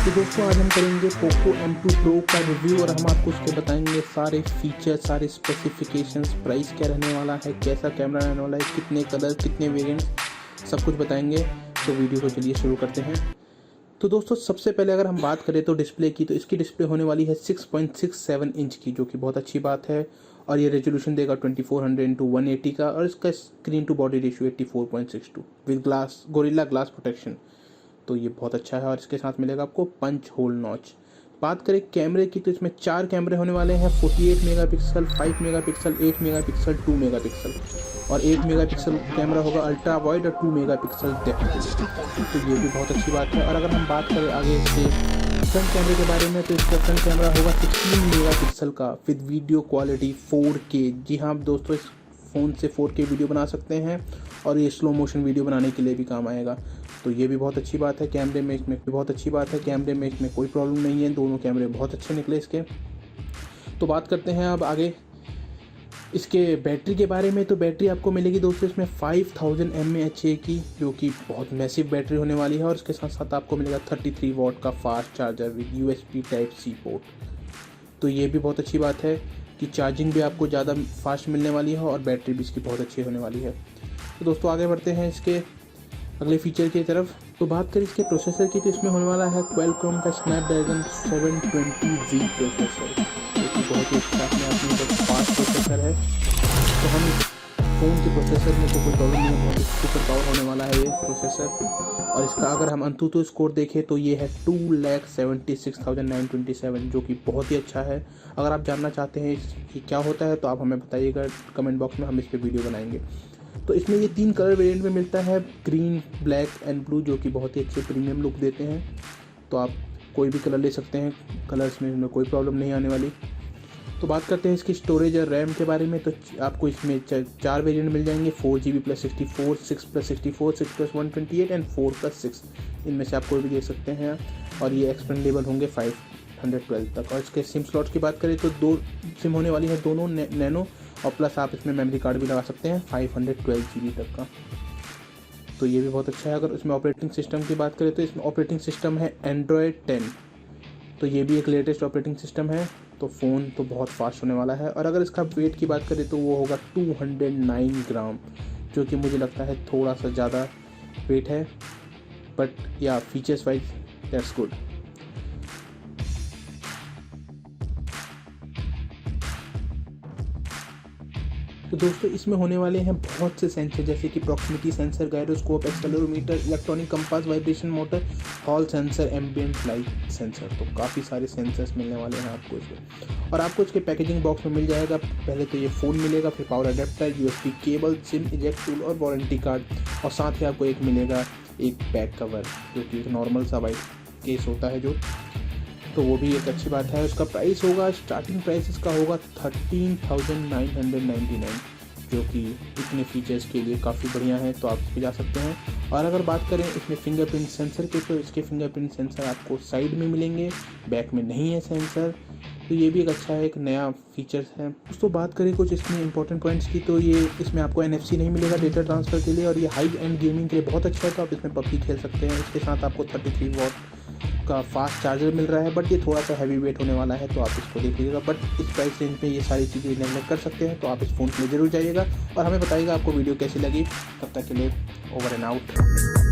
तो दोस्तों आज हम करेंगे पोको M2 Pro का रिव्यू और हम आपको उसके बताएंगे सारे फीचर्स, सारे स्पेसिफिकेशंस, प्राइस क्या रहने वाला है, कैसा कैमरा रहने वाला है, कितने कलर, कितने वेरिएंट्स, सब कुछ बताएंगे। तो वीडियो को चलिए शुरू करते हैं। तो दोस्तों सबसे पहले अगर हम बात करें तो डिस्प्ले की, तो इसकी डिस्प्ले होने वाली है 6.67 इंच की, जो कि बहुत अच्छी बात है। और ये रेजोल्यूशन देगा 2400x180 का, और इसका screen to body ratio 84.62 with Gorilla glass protection. तो ये बहुत अच्छा है। और इसके साथ मिलेगा आपको पंच होल नॉच। बात करें कैमरे की, तो इसमें 4 कैमरे होने वाले हैं, 48 मेगापिक्सल, 5 मेगापिक्सल, 8 मेगापिक्सल, 2 मेगापिक्सल। और 8 मेगापिक्सल कैमरा होगा अल्ट्रा वाइड और 2 मेगापिक्सल डेप्थ के लिए। तो ये भी बहुत अच्छी बात है। और अगर हम बात करें आगे इसके फ्रंट कैमरे के बारे में, तो इसका फ्रंट कैमरा होगा 16 मेगापिक्सल का विद वीडियो क्वालिटी 4K। जी हाँ दोस्तों, इस फ़ोन से 4K वीडियो बना सकते हैं और ये स्लो मोशन वीडियो बनाने के लिए भी काम आएगा। तो ये भी बहुत अच्छी बात है। कैमरे में इसमें बहुत अच्छी बात है, कैमरे में इसमें कोई प्रॉब्लम नहीं है, दोनों कैमरे बहुत अच्छे निकले इसके। तो बात करते हैं अब आगे इसके बैटरी के बारे में। तो बैटरी आपको मिलेगी दोस्तों इसमें 5000 mAh की, जो कि बहुत मैसिव बैटरी होने वाली है। और इसके साथ साथ आपको मिलेगा 33 वॉट का fast charger with USB Type-C port. तो ये भी बहुत अच्छी बात है कि चार्जिंग भी आपको ज़्यादा फास्ट मिलने वाली है और बैटरी भी इसकी बहुत अच्छी होने वाली है। तो दोस्तों आगे बढ़ते हैं इसके अगले फीचर की तरफ। तो बात करें इसके प्रोसेसर की, तो इसमें होने वाला है क्वालकॉम का स्नैपड्रैगन 720Z प्रोसेसर, जो कि बहुत ही अच्छा अपने आप में बहुत फास्ट प्रोसेसर है। तो हम फ़ोन के प्रोसेसर में तो कोई प्रॉब्लम नहीं है, बहुत सुपर पावर होने वाला है ये प्रोसेसर। और इसका अगर हम अंतुतु स्कोर देखें तो ये है 2,76,927, जो कि बहुत ही अच्छा है। अगर आप जानना चाहते हैं कि क्या होता है तो आप हमें बताइएगा कमेंट बॉक्स में, हम इस पर वीडियो बनाएंगे। तो इसमें ये 3 कलर वेरिएंट में मिलता है, ग्रीन, ब्लैक एंड ब्लू, जो कि बहुत ही अच्छे प्रीमियम लुक देते हैं। तो आप कोई भी कलर ले सकते हैं, कलर्स में इसमें कोई प्रॉब्लम नहीं आने वाली। तो बात करते हैं इसकी स्टोरेज और रैम के बारे में। तो आपको इसमें 4 वेरिएंट मिल जाएंगे, 4GB+64, 6+64, 6+128 एंड 4+6। इनमें से आप कोई भी ले सकते हैं और ये एक्सपेंडेबल होंगे 512 तक। और इसके सिम स्लॉट की बात करें तो 2 सिम होने वाली है, दोनों नैनो, और प्लस आप इसमें मेमोरी कार्ड भी लगा सकते हैं 512GB तक का। तो ये भी बहुत अच्छा है। अगर इसमें ऑपरेटिंग सिस्टम की बात करें तो इसमें ऑपरेटिंग सिस्टम है Android 10। तो ये भी एक लेटेस्ट ऑपरेटिंग सिस्टम है। तो फ़ोन तो बहुत फास्ट होने वाला है। और अगर इसका वेट की बात करें तो वो होगा 209 ग्राम, जो कि मुझे लगता है थोड़ा सा ज़्यादा वेट है, बट या फीचर्स वाइज दैट्स गुड। तो दोस्तों इसमें होने वाले हैं बहुत से सेंसर, जैसे कि proximity sensor, gyroscope, accelerometer, electronic compass, vibration motor, hall sensor, ambient light sensor. तो काफ़ी सारे सेंसर्स मिलने वाले हैं आपको इसमें। और आपको इसके पैकेजिंग बॉक्स में मिल जाएगा, पहले तो ये फ़ोन मिलेगा, फिर power adapter, USB cable, SIM eject tool और वारंटी कार्ड। और साथ ही आपको एक मिलेगा एक बैक कवर, जो कि एक नॉर्मल सा वाइट केस होता है जो, तो वो भी एक अच्छी बात है। उसका प्राइस होगा, स्टार्टिंग प्राइस इसका होगा 13,999, जो कि इतने फीचर्स के लिए काफ़ी बढ़िया है। तो आप इस पर जा सकते हैं। और अगर बात करें इसमें फिंगरप्रिंट सेंसर के, तो इसके फिंगरप्रिंट सेंसर आपको साइड में मिलेंगे, बैक में नहीं है सेंसर। तो ये भी एक अच्छा है, एक नया फीचर्स है। दोस्तों बात करें कुछ इसमें इंपॉर्टेंट पॉइंट्स की, तो ये इसमें आपको NFC नहीं मिलेगा डेटा ट्रांसफ़र के लिए, और ये हाई एंड गेमिंग के लिए बहुत अच्छा है। तो आप इसमें PUBG खेल सकते हैं। इसके साथ आपको 33 वॉट का फास्ट चार्जर मिल रहा है, बट ये थोड़ा सा हैवी वेट होने वाला है, तो आप इसको देख लीजिएगा। बट इस प्राइस रेंज पे ये सारी चीज़ें नेगलेक्ट कर सकते हैं। तो आप इस फ़ोन के लिए ज़रूर जाइएगा और हमें बताइएगा आपको वीडियो कैसी लगी। तब तक के लिए ओवर एंड आउट।